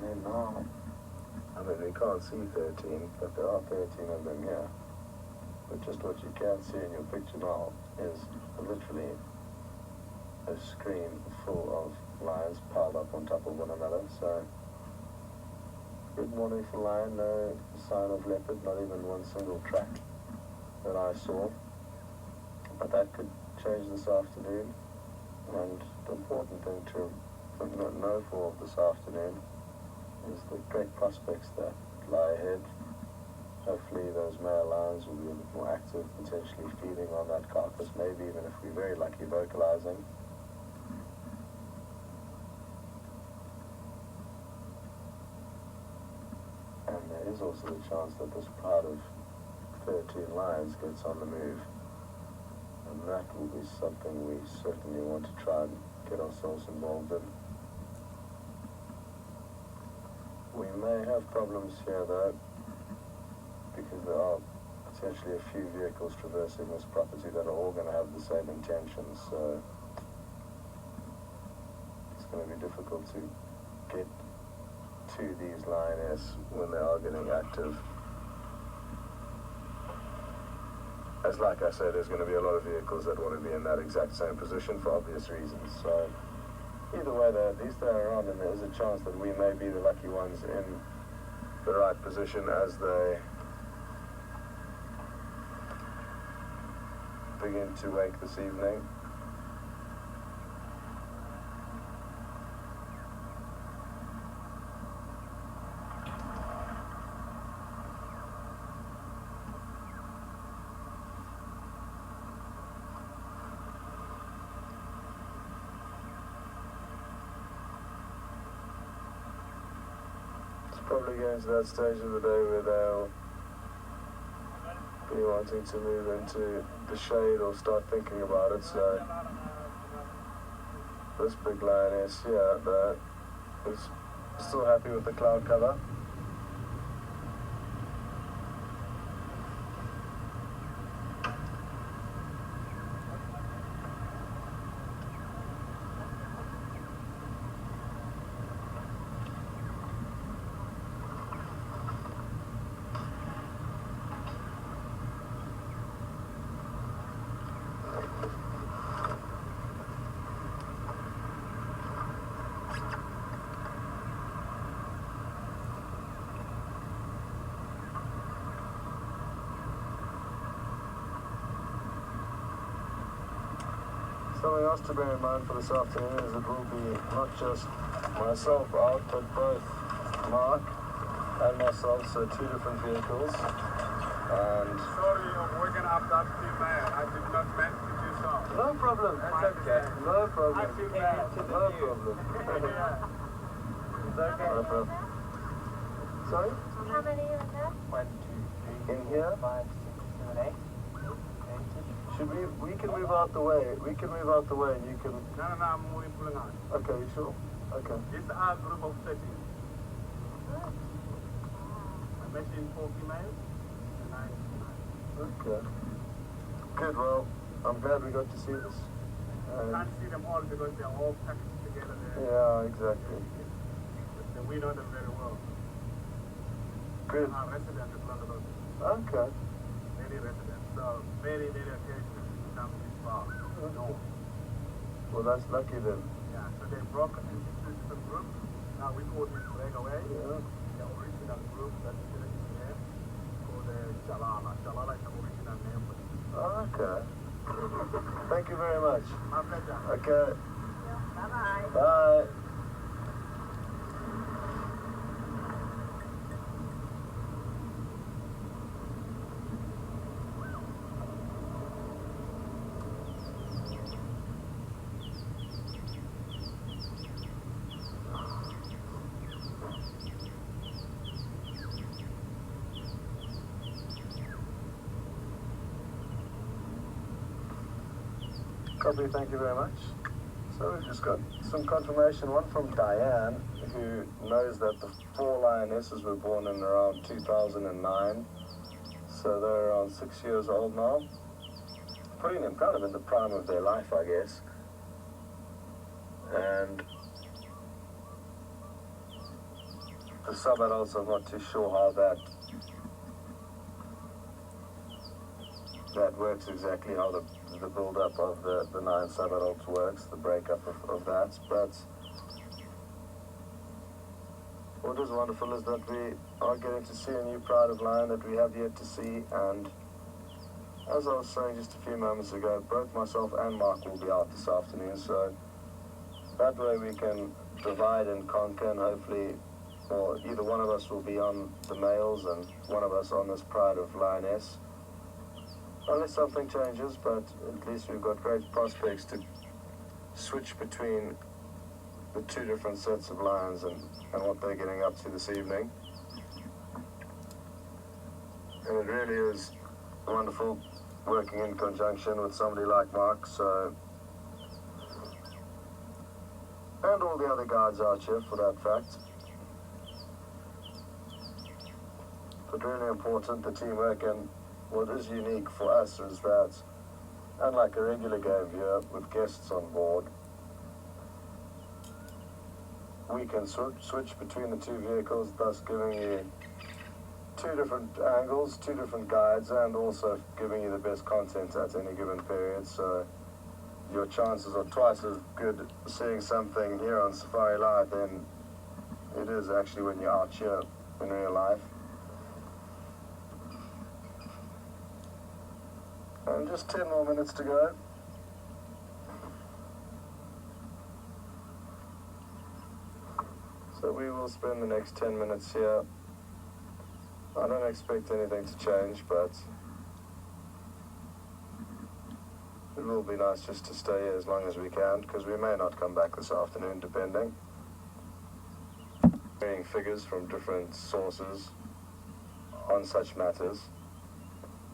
And then now, I mean, we can't see 13, but there are 13 of them here. But just what you can see in your picture now is literally a screen full of lions piled up on top of one another. So, good morning for lion, no sign of leopard, not even one single track that I saw. But that could change this afternoon. And the important thing to know for this afternoon is the great prospects that lie ahead. Hopefully those male lions will be a bit more active, potentially feeding on that carcass, maybe even if we're very lucky, vocalizing. And there is also the chance that this pride of 13 lions gets on the move. And that will be something we certainly want to try and get ourselves involved in. We may have problems here though, because there are potentially a few vehicles traversing this property that are all going to have the same intentions, so it's going to be difficult to get to these lioness when they are getting active. As like I said, there's going to be a lot of vehicles that want to be in that exact same position for obvious reasons, so either way, at least they're around, and there is a chance that we may be the lucky ones in the right position as they begin to wake this evening. Probably getting to that stage of the day where they'll be wanting to move into the shade or start thinking about it. So this big lioness here that is still happy with the cloud cover. Something else to bear in mind for this afternoon is it will be not just myself out, but both Mark and myself, so two different vehicles. And sorry, I'm working up that thing, man. I did not meant to do so. No problem. That's okay. No problem. I feel bad. No problem. It's okay. No problem. Sorry? How many are there? 1, 2, 3, In here? 5, 6, 7, 8. Should we can move out the way. We can move out the way and you can... No, I'm moving pulling on. Okay, you sure? Okay. This is our group of 30. I'm missing 4 females and 9 females. Okay. Good, well, I'm glad we got to see this. You can't see them all because they're all packaged together there. Yeah, exactly. But we know them very well. Good. Our residents of London. Okay. Many residents. So very, very occasionally we come this far. No. Well, that's lucky then. Yeah, so they broke into 2 different groups. Now we call this Breakaway. Yeah. The original group that's still in here called Tsalala. Tsalala is the original name for it. Okay. Thank you very much. My pleasure. Okay. Bye-bye. Bye. Copy, thank you very much. So we've just got some confirmation, one from Diane, who knows that the 4 lionesses were born in around 2009. So they're around 6 years old now. Putting them kind of in the prime of their life, I guess. And the sub-adults, I'm not too sure how that works exactly, how the build-up of the 9 sub-adults works, the breakup of that. But what is wonderful is that we are getting to see a new pride of lion that we have yet to see. And as I was saying just a few moments ago, both myself and Mark will be out this afternoon, so that way we can divide and conquer, and hopefully, or either one of us will be on the males and one of us on this pride of lioness. Unless something changes, but at least we've got great prospects to switch between the 2 different sets of lions and what they're getting up to this evening. And it really is wonderful working in conjunction with somebody like Mark, so, and all the other guides out here for that fact. But really important, the teamwork. And what is unique for us is that, unlike a regular game here with guests on board, we can switch between the 2 vehicles, thus giving you 2 different angles, 2 different guides, and also giving you the best content at any given period. So your chances are twice as good seeing something here on SafariLive than it is actually when you're out here in real life. And just 10 more minutes to go. So we will spend the next 10 minutes here. I don't expect anything to change, but it will be nice just to stay here as long as we can, because we may not come back this afternoon, depending. Hearing figures from different sources on such matters.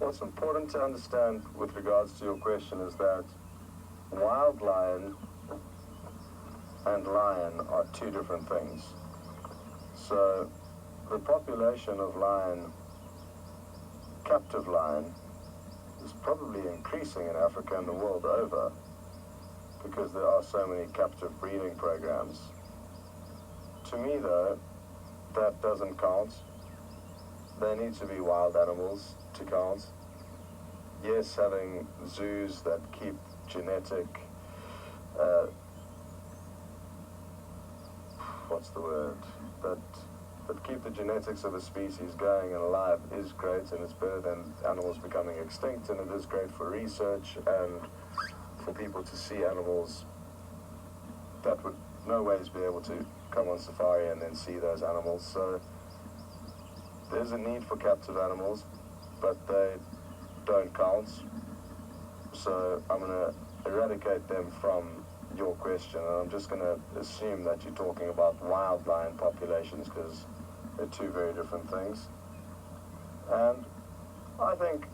What's important to understand with regards to your question is that wild lion and lion are 2 different things. So the population of lion, captive lion, is probably increasing in Africa and the world over because there are so many captive breeding programs. To me though, that doesn't count. They need to be wild animals to count. Yes, having zoos that keep genetic, that keep the genetics of a species going and alive is great, and it's better than animals becoming extinct, and it is great for research and for people to see animals that would no ways be able to come on safari and then see those animals. So there's a need for captive animals, but they don't count. So I'm going to eradicate them from your question, and I'm just going to assume that you're talking about wild lion populations, because they're 2 very different things. And I think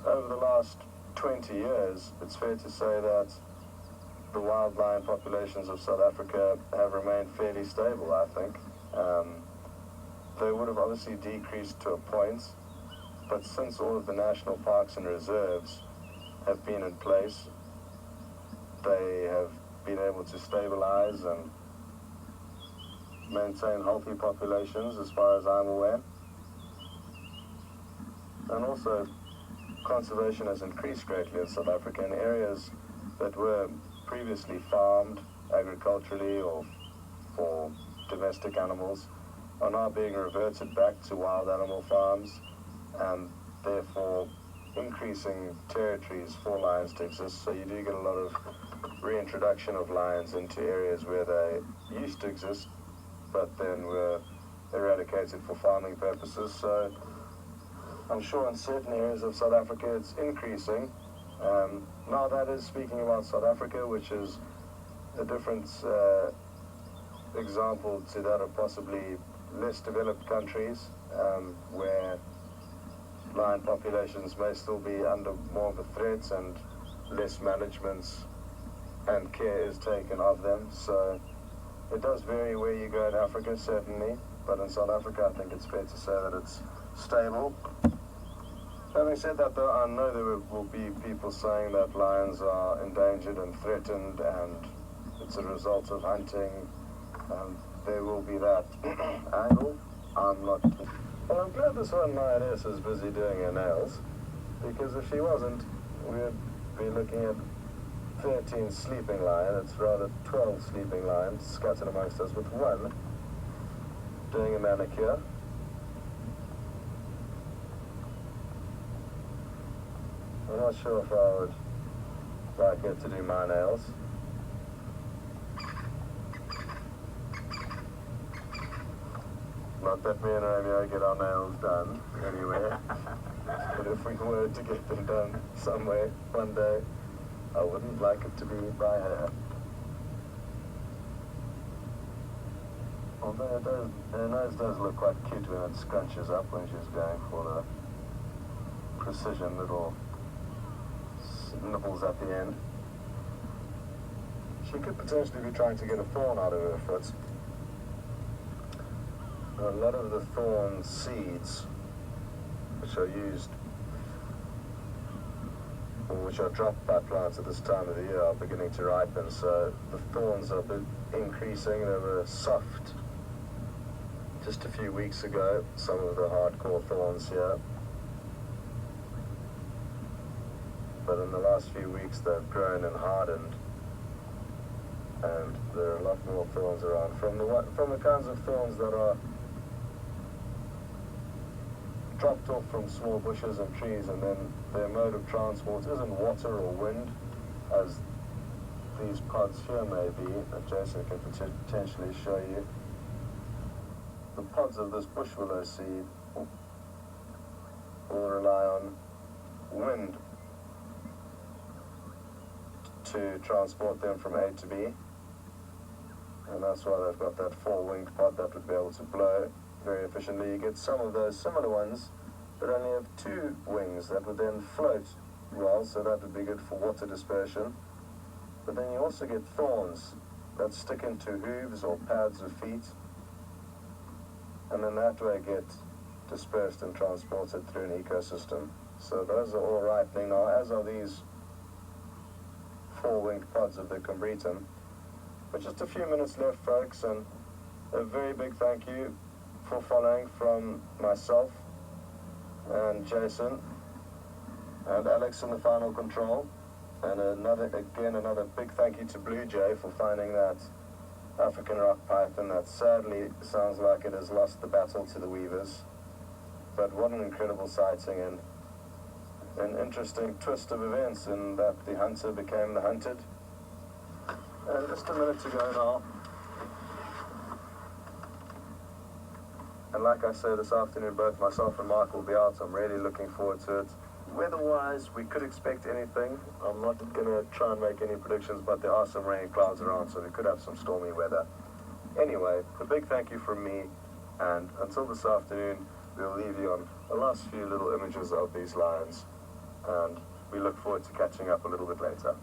over the last 20 years, it's fair to say that the wild lion populations of South Africa have remained fairly stable, I think. They would have obviously decreased to a point, but since all of the national parks and reserves have been in place, they have been able to stabilize and maintain healthy populations as far as I'm aware. And also, conservation has increased greatly in South Africa in areas that were previously farmed agriculturally or for domestic animals are now being reverted back to wild animal farms, and therefore increasing territories for lions to exist. So you do get a lot of reintroduction of lions into areas where they used to exist but then were eradicated for farming purposes. So I'm sure in certain areas of South Africa it's increasing. Now that is speaking about South Africa, which is a different example to that of possibly less developed countries, where lion populations may still be under more of a threat and less management and care is taken of them. So it does vary where you go in Africa, certainly, but in South Africa I think it's fair to say that it's stable. Having said that though, I know there will be people saying that lions are endangered and threatened and it's a result of hunting. There will be that angle, I'm not. Well, I'm glad this one lioness is busy doing her nails, because if she wasn't, we'd be looking at 13 sleeping lions. It's rather 12 sleeping lions scattered amongst us, with one doing a manicure. I'm not sure if I would like her to do my nails. Not that me and Romeo get our nails done anywhere, but if we were to get them done somewhere one day, I wouldn't like it to be by her. Although her nose does look quite cute when it scrunches up when she's going for the precision little nipples at the end. She could potentially be trying to get a thorn out of her foot. A lot of the thorn seeds, which are used, or which are dropped by plants at this time of the year, are beginning to ripen, so the thorns are increasing. They were soft just a few weeks ago, some of the hardcore thorns here. But in the last few weeks they've grown and hardened, and there are a lot more thorns around. From the kinds of thorns that are dropped off from small bushes and trees, and then their mode of transport isn't water or wind, as these pods here may be, that Jason can potentially show you. The pods of this bush willow seed will rely on wind to transport them from A to B, and that's why they've got that four-winged pod that would be able to blow very efficiently. You get some of those similar ones that only have two wings that would then float well, so that would be good for water dispersion. But then you also get thorns that stick into hooves or pads of feet, and then that way get dispersed and transported through an ecosystem. So those are all ripening now, as are these four-winged pods of the Combretum. But just a few minutes left, folks, and a very big thank you for following from myself and Jason and Alex in the final control, and another big thank you to Blue Jay for finding that African rock python that sadly sounds like it has lost the battle to the weavers. But what an incredible sighting, and an interesting twist of events in that the hunter became the hunted. And just a minute to go now. And like I say, this afternoon, both myself and Mark will be out. I'm really looking forward to it. Weather-wise, we could expect anything. I'm not going to try and make any predictions, but there are some rain clouds around, so we could have some stormy weather. Anyway, a big thank you from me, and until this afternoon, we'll leave you on the last few little images of these lions, and we look forward to catching up a little bit later.